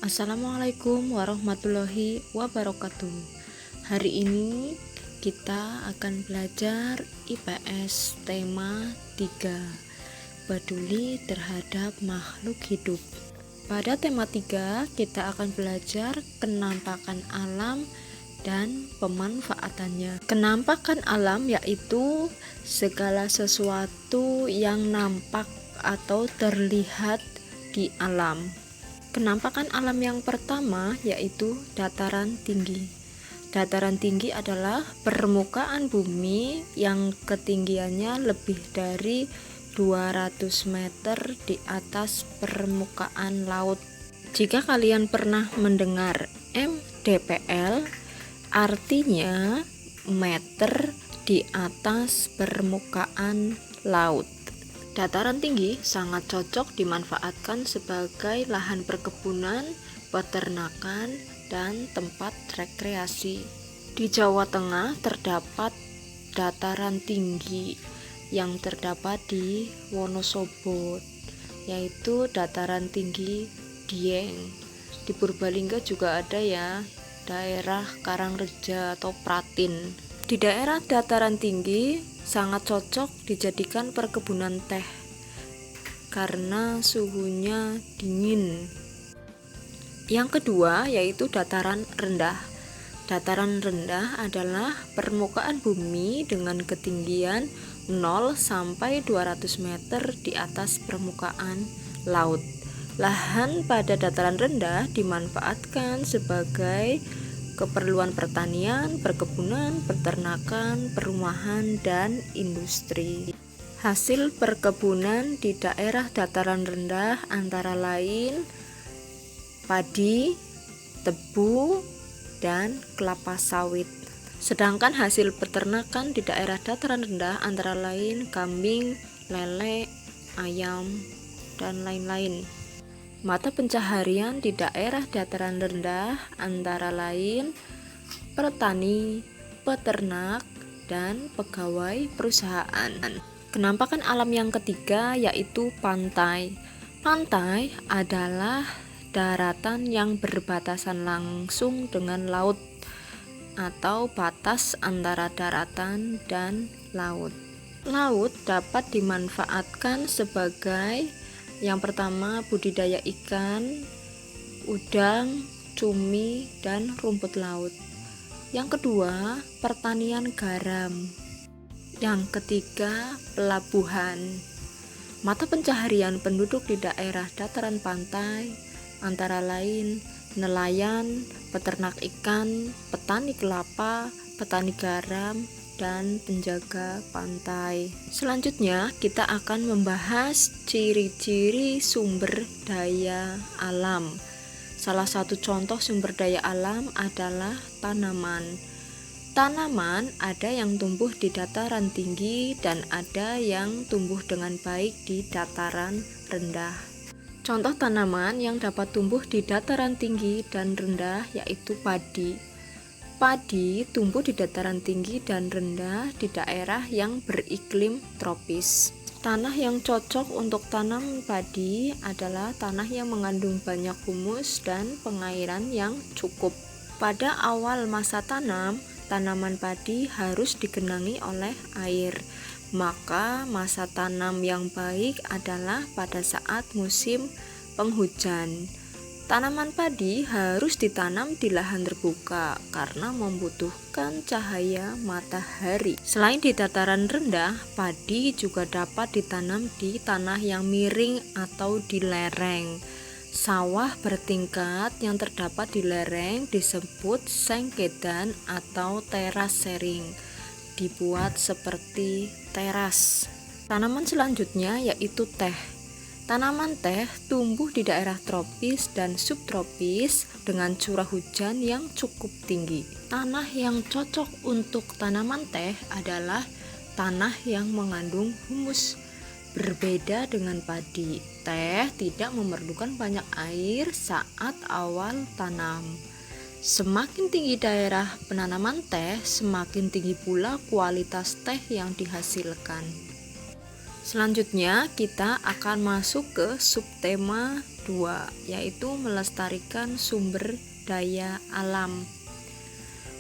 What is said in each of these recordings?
Assalamualaikum warahmatullahi wabarakatuh. Hari ini kita akan belajar IPS tema 3, peduli terhadap makhluk hidup. Pada tema 3 kita akan belajar kenampakan alam dan pemanfaatannya. Kenampakan alam yaitu segala sesuatu yang nampak atau terlihat di alam. Kenampakan alam yang pertama yaitu dataran tinggi. Dataran tinggi adalah permukaan bumi yang ketinggiannya lebih dari 200 meter di atas permukaan laut. Jika kalian pernah mendengar MDPL, artinya meter di atas permukaan laut. Dataran tinggi sangat cocok dimanfaatkan sebagai lahan perkebunan, peternakan, dan tempat rekreasi. Di Jawa Tengah terdapat dataran tinggi yang terdapat di Wonosobo, yaitu dataran tinggi Dieng. Di Purbalingga juga ada ya, daerah Karangreja atau Pratin. Di daerah dataran tinggi sangat cocok dijadikan perkebunan teh karena suhunya dingin. Yang kedua yaitu dataran rendah. Dataran rendah adalah permukaan bumi dengan ketinggian 0 sampai 200 meter di atas permukaan laut. Lahan pada dataran rendah dimanfaatkan sebagai keperluan pertanian, perkebunan, peternakan, perumahan, dan industri. Hasil perkebunan di daerah dataran rendah antara lain padi, tebu, dan kelapa sawit. Sedangkan hasil peternakan di daerah dataran rendah antara lain kambing, lele, ayam, dan lain-lain. Mata pencaharian di daerah dataran rendah antara lain petani, peternak, dan pegawai perusahaan. Kenampakan alam yang ketiga yaitu pantai. Pantai adalah daratan yang berbatasan langsung dengan laut atau batas antara daratan dan laut. Laut dapat dimanfaatkan sebagai yang pertama budidaya ikan, udang, cumi, dan rumput laut. Yang kedua, pertanian garam. Yang ketiga, pelabuhan. Mata pencaharian penduduk di daerah dataran pantai antara lain nelayan, peternak ikan, petani kelapa, petani garam, dan penjaga pantai. Selanjutnya kita akan membahas ciri-ciri sumber daya alam. Salah satu contoh sumber daya alam adalah tanaman. Tanaman ada yang tumbuh di dataran tinggi dan ada yang tumbuh dengan baik di dataran rendah. Contoh tanaman yang dapat tumbuh di dataran tinggi dan rendah yaitu padi. Padi tumbuh di dataran tinggi dan rendah di daerah yang beriklim tropis. Tanah yang cocok untuk tanam padi adalah tanah yang mengandung banyak humus dan pengairan yang cukup. Pada awal masa tanam, tanaman padi harus digenangi oleh air. Maka masa tanam yang baik adalah pada saat musim penghujan. Tanaman padi harus ditanam di lahan terbuka karena membutuhkan cahaya matahari. Selain di dataran rendah, padi juga dapat ditanam di tanah yang miring atau di lereng. Sawah bertingkat yang terdapat di lereng disebut sengkedan atau terasering, dibuat seperti teras. Tanaman selanjutnya yaitu teh. Tanaman teh tumbuh di daerah tropis dan subtropis dengan curah hujan yang cukup tinggi. Tanah yang cocok untuk tanaman teh adalah tanah yang mengandung humus. Berbeda dengan padi, teh tidak memerlukan banyak air saat awal tanam. Semakin tinggi daerah penanaman teh, semakin tinggi pula kualitas teh yang dihasilkan. Selanjutnya kita akan masuk ke subtema 2, yaitu melestarikan sumber daya alam.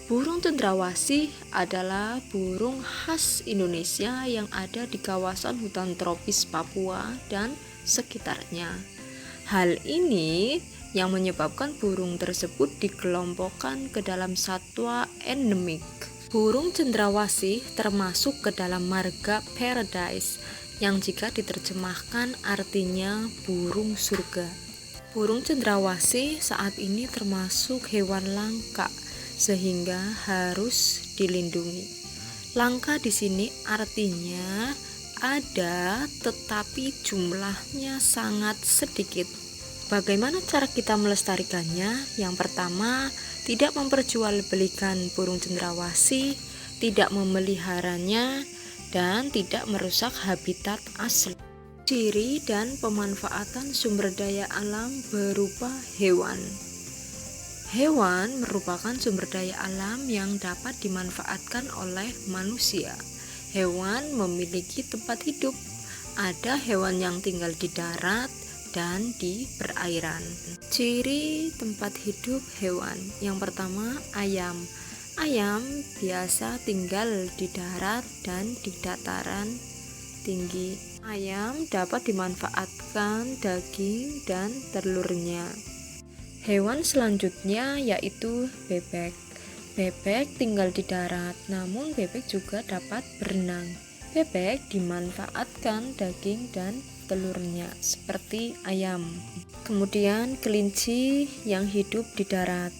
Burung cendrawasih adalah burung khas Indonesia yang ada di kawasan hutan tropis Papua dan sekitarnya. Hal ini yang menyebabkan burung tersebut dikelompokkan ke dalam satwa endemik. Burung cendrawasih termasuk ke dalam marga Paradise yang jika diterjemahkan artinya burung surga. Burung cendrawasih saat ini termasuk hewan langka sehingga harus dilindungi. Langka di sini artinya ada tetapi jumlahnya sangat sedikit. Bagaimana cara kita melestarikannya? Yang pertama, tidak memperjualbelikan burung cendrawasih, tidak memeliharanya, dan tidak merusak habitat asli. Ciri dan pemanfaatan sumber daya alam berupa hewan. Hewan merupakan sumber daya alam yang dapat dimanfaatkan oleh manusia. Hewan memiliki tempat hidup. Ada hewan yang tinggal di darat dan di perairan. Ciri tempat hidup hewan. Yang pertama, ayam. Ayam biasa tinggal di darat dan di dataran tinggi. Ayam dapat dimanfaatkan daging dan telurnya. Hewan selanjutnya yaitu bebek. Bebek tinggal di darat, namun bebek juga dapat berenang. Bebek dimanfaatkan daging dan telurnya seperti ayam. Kemudian kelinci yang hidup di darat.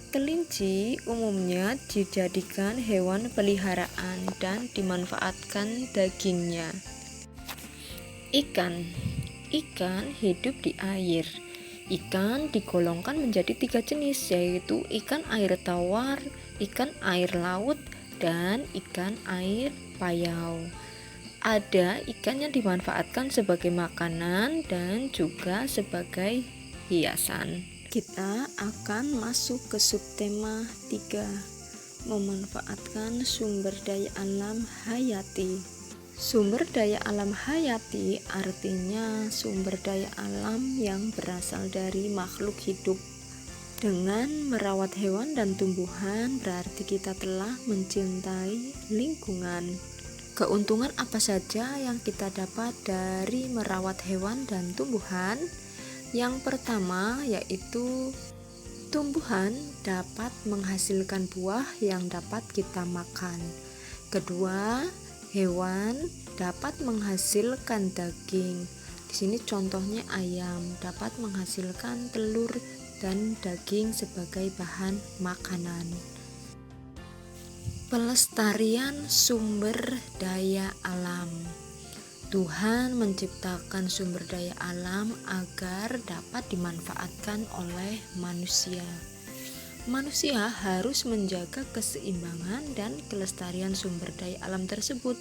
Kelinci umumnya dijadikan hewan peliharaan dan dimanfaatkan dagingnya. Ikan hidup di air. Ikan digolongkan menjadi 3 jenis, yaitu ikan air tawar, ikan air laut, dan ikan air payau. Ada ikan yang dimanfaatkan sebagai makanan dan juga sebagai hiasan. Kita akan masuk ke subtema 3, memanfaatkan sumber daya alam hayati. Sumber daya alam hayati artinya sumber daya alam yang berasal dari makhluk hidup. Dengan merawat hewan dan tumbuhan berarti kita telah mencintai lingkungan. Keuntungan apa saja yang kita dapat dari merawat hewan dan tumbuhan? Yang pertama yaitu tumbuhan dapat menghasilkan buah yang dapat kita makan. Kedua, hewan dapat menghasilkan daging. Di sini contohnya ayam dapat menghasilkan telur dan daging sebagai bahan makanan. Pelestarian sumber daya alam. Tuhan menciptakan sumber daya alam agar dapat dimanfaatkan oleh manusia. Manusia harus menjaga keseimbangan dan kelestarian sumber daya alam tersebut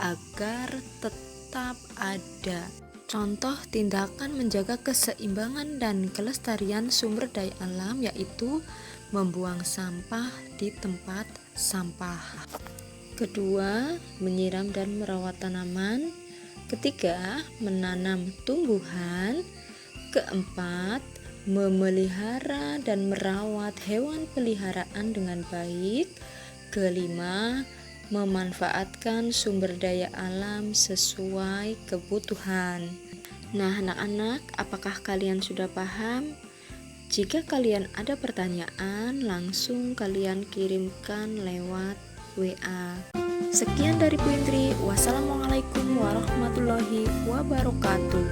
agar tetap ada. Contoh tindakan menjaga keseimbangan dan kelestarian sumber daya alam yaitu membuang sampah di tempat sampah. Kedua, menyiram dan merawat tanaman. Ketiga, menanam tumbuhan. Keempat, memelihara dan merawat hewan peliharaan dengan baik. Kelima, memanfaatkan sumber daya alam sesuai kebutuhan. Nah, anak-anak, apakah kalian sudah paham? Jika kalian ada pertanyaan, langsung kalian kirimkan lewat WA. Sekian dari Puintri. Wassalamualaikum warahmatullahi wabarakatuh.